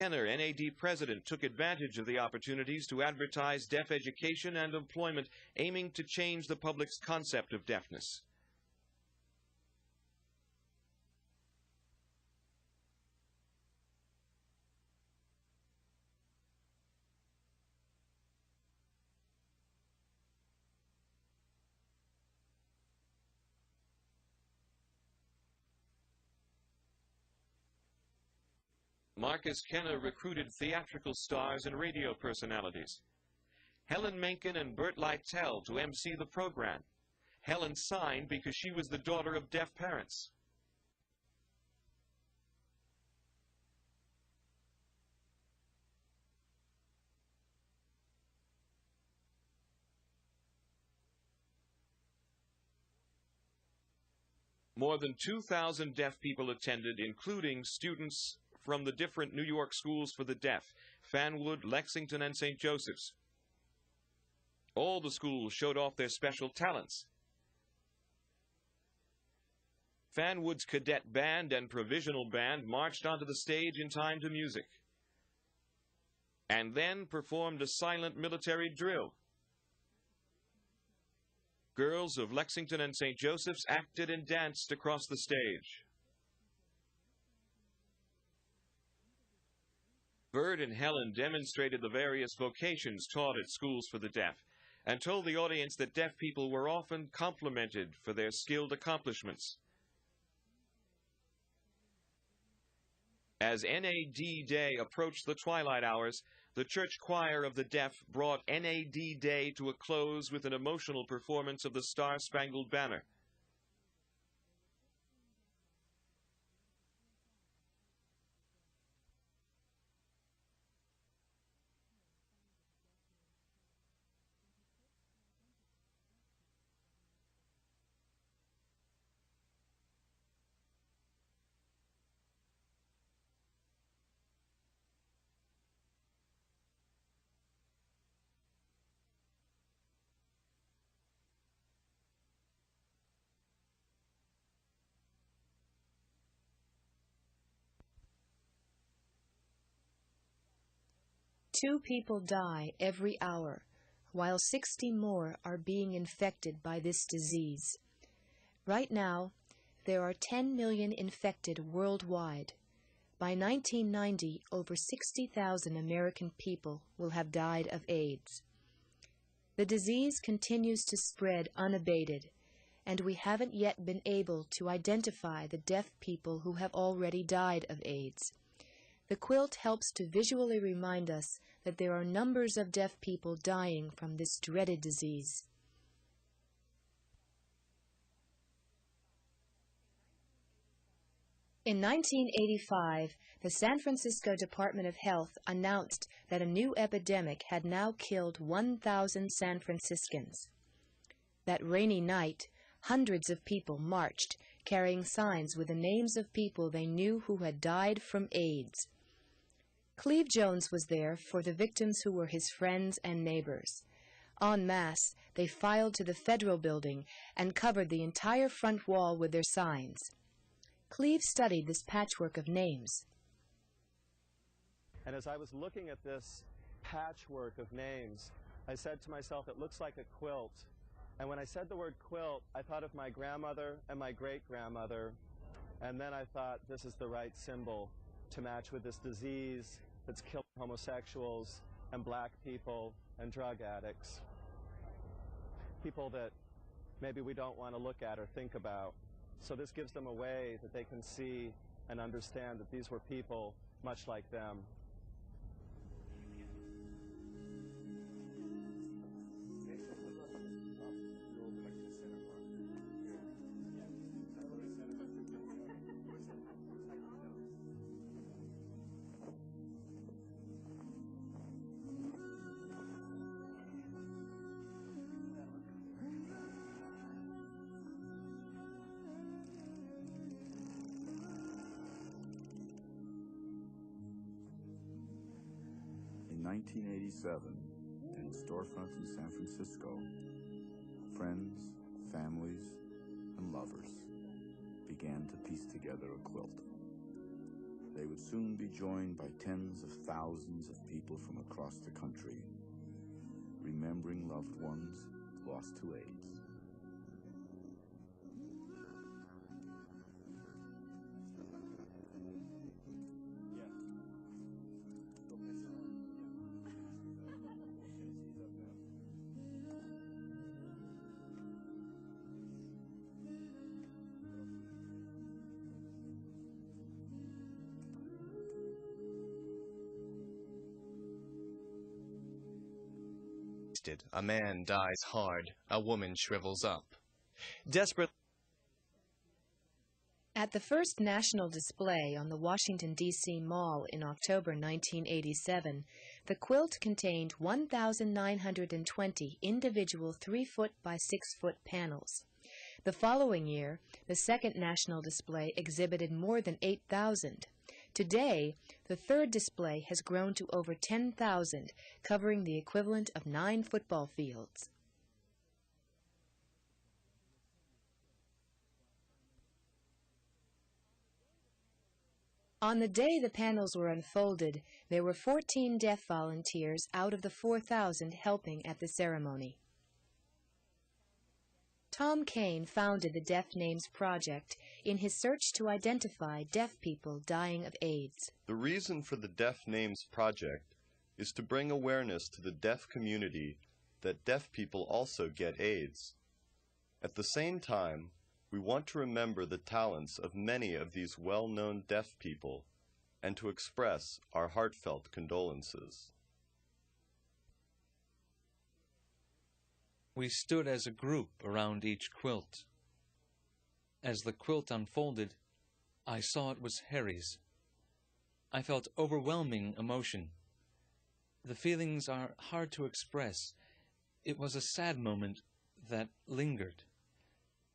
Kenner, NAD president, took advantage of the opportunities to advertise deaf education and employment, aiming to change the public's concept of deafness. Marcus Kenner recruited theatrical stars and radio personalities. Helen Menken and Burt Lytell to MC the program. Helen signed because she was the daughter of deaf parents. More than 2,000 deaf people attended, including students from the different New York schools for the deaf, Fanwood, Lexington, and St. Joseph's. All the schools showed off their special talents. Fanwood's cadet band and provisional band marched onto the stage in time to music, and then performed a silent military drill. Girls of Lexington and St. Joseph's acted and danced across the stage. Burt and Helen demonstrated the various vocations taught at schools for the deaf and told the audience that deaf people were often complimented for their skilled accomplishments. As NAD Day approached the twilight hours, the church choir of the deaf brought NAD Day to a close with an emotional performance of the Star-Spangled Banner. Two people die every hour, while 60 more are being infected by this disease. Right now, there are 10 million infected worldwide. By 1990, over 60,000 American people will have died of AIDS. The disease continues to spread unabated, and we haven't yet been able to identify the deaf people who have already died of AIDS. The quilt helps to visually remind us that there are numbers of deaf people dying from this dreaded disease. In 1985, the San Francisco Department of Health announced that a new epidemic had now killed 1,000 San Franciscans. That rainy night, hundreds of people marched, carrying signs with the names of people they knew who had died from AIDS. Cleve Jones was there for the victims who were his friends and neighbors. En masse, they filed to the Federal Building and covered the entire front wall with their signs. Cleve studied this patchwork of names. And as I was looking at this patchwork of names, I said to myself, it looks like a quilt. And when I said the word quilt, I thought of my grandmother and my great-grandmother. And then I thought, this is the right symbol to match with this disease that's killing homosexuals and black people and drug addicts. People that maybe we don't want to look at or think about. So this gives them a way that they can see and understand that these were people much like them. In 1987, in storefronts in San Francisco, friends, families, and lovers began to piece together a quilt. they would soon be joined by tens of thousands of people from across the country, remembering loved ones lost to AIDS. A man dies hard, a woman shrivels up. Desperate. At the first national display on the Washington, D.C. Mall in October 1987, the quilt contained 1,920 individual 3-foot by 6-foot panels. The following year, the second national display exhibited more than 8,000. Today, the third display has grown to over 10,000, covering the equivalent of 9 football fields. On the day the panels were unfolded, there were 14 deaf volunteers out of the 4,000 helping at the ceremony. Tom Kane founded the Deaf Names Project in his search to identify deaf people dying of AIDS. The reason for the Deaf Names Project is to bring awareness to the deaf community that deaf people also get AIDS. At the same time, we want to remember the talents of many of these well-known deaf people and to express our heartfelt condolences. We stood as a group around each quilt. As the quilt unfolded, I saw it was Harry's. I felt overwhelming emotion. The feelings are hard to express. It was a sad moment that lingered.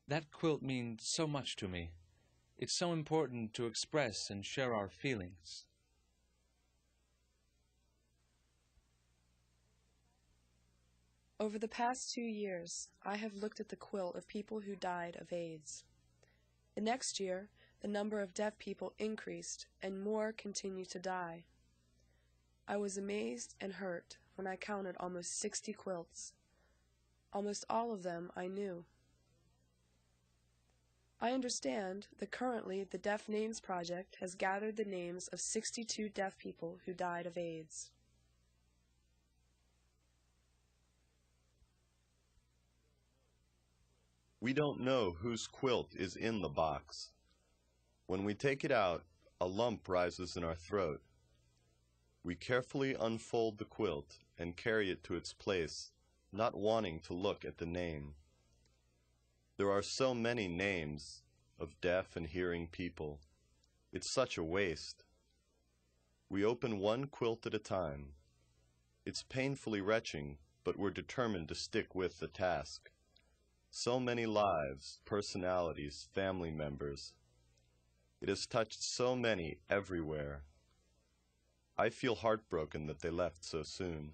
That quilt means so much to me. It's so important to express and share our feelings. Over the past 2 years, I have looked at the quilt of people who died of AIDS. The next year, the number of deaf people increased and more continue to die. I was amazed and hurt when I counted almost 60 quilts. Almost all of them I knew. I understand that currently the Deaf Names Project has gathered the names of 62 deaf people who died of AIDS. We don't know whose quilt is in the box. When we take it out, a lump rises in our throat. We carefully unfold the quilt and carry it to its place, not wanting to look at the name. There are so many names of deaf and hearing people. It's such a waste. We open one quilt at a time. It's painfully retching, but we're determined to stick with the task. So many lives, personalities, family members. It has touched so many everywhere. I feel heartbroken that they left so soon.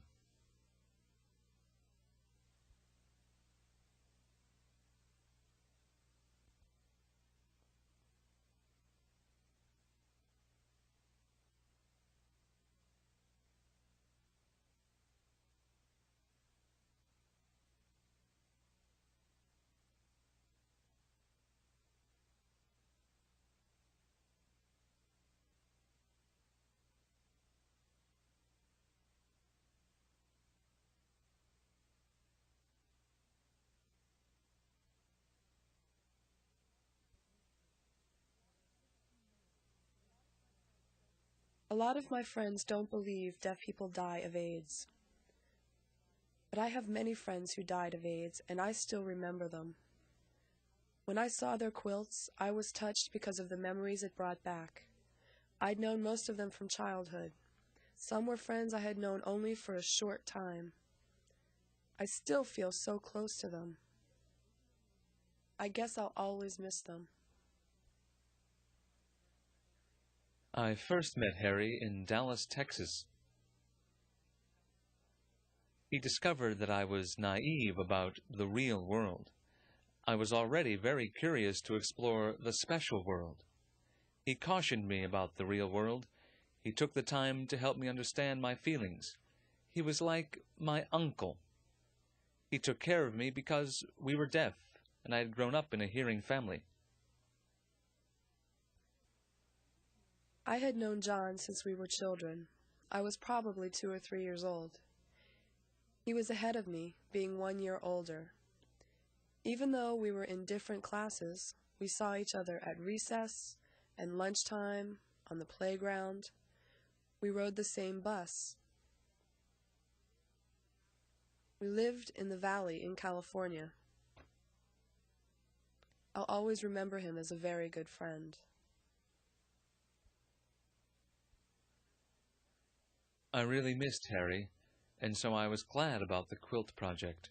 A lot of my friends don't believe deaf people die of AIDS. But I have many friends who died of AIDS, and I still remember them. When I saw their quilts, I was touched because of the memories it brought back. I'd known most of them from childhood. Some were friends I had known only for a short time. I still feel so close to them. I guess I'll always miss them. I first met Harry in Dallas, Texas. He discovered that I was naive about the real world. I was already very curious to explore the special world. He cautioned me about the real world. He took the time to help me understand my feelings. He was like my uncle. He took care of me because we were deaf, and I had grown up in a hearing family. I had known John since we were children. I was probably 2 or 3 years old. He was ahead of me, being 1 year older. Even though we were in different classes, we saw each other at recess and lunchtime, on the playground. We rode the same bus. We lived in the valley in California. I'll always remember him as a very good friend. I really missed Harry, and so I was glad about the quilt project.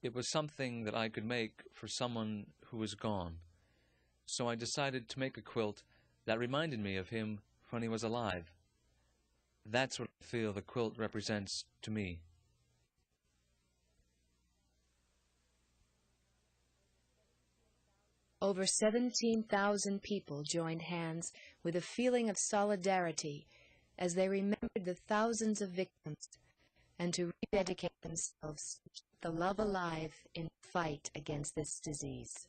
It was something that I could make for someone who was gone, so I decided to make a quilt that reminded me of him when he was alive. That's what I feel the quilt represents to me. Over 17,000 people joined hands with a feeling of solidarity as they remembered the thousands of victims and to rededicate themselves to keep the love alive in the fight against this disease.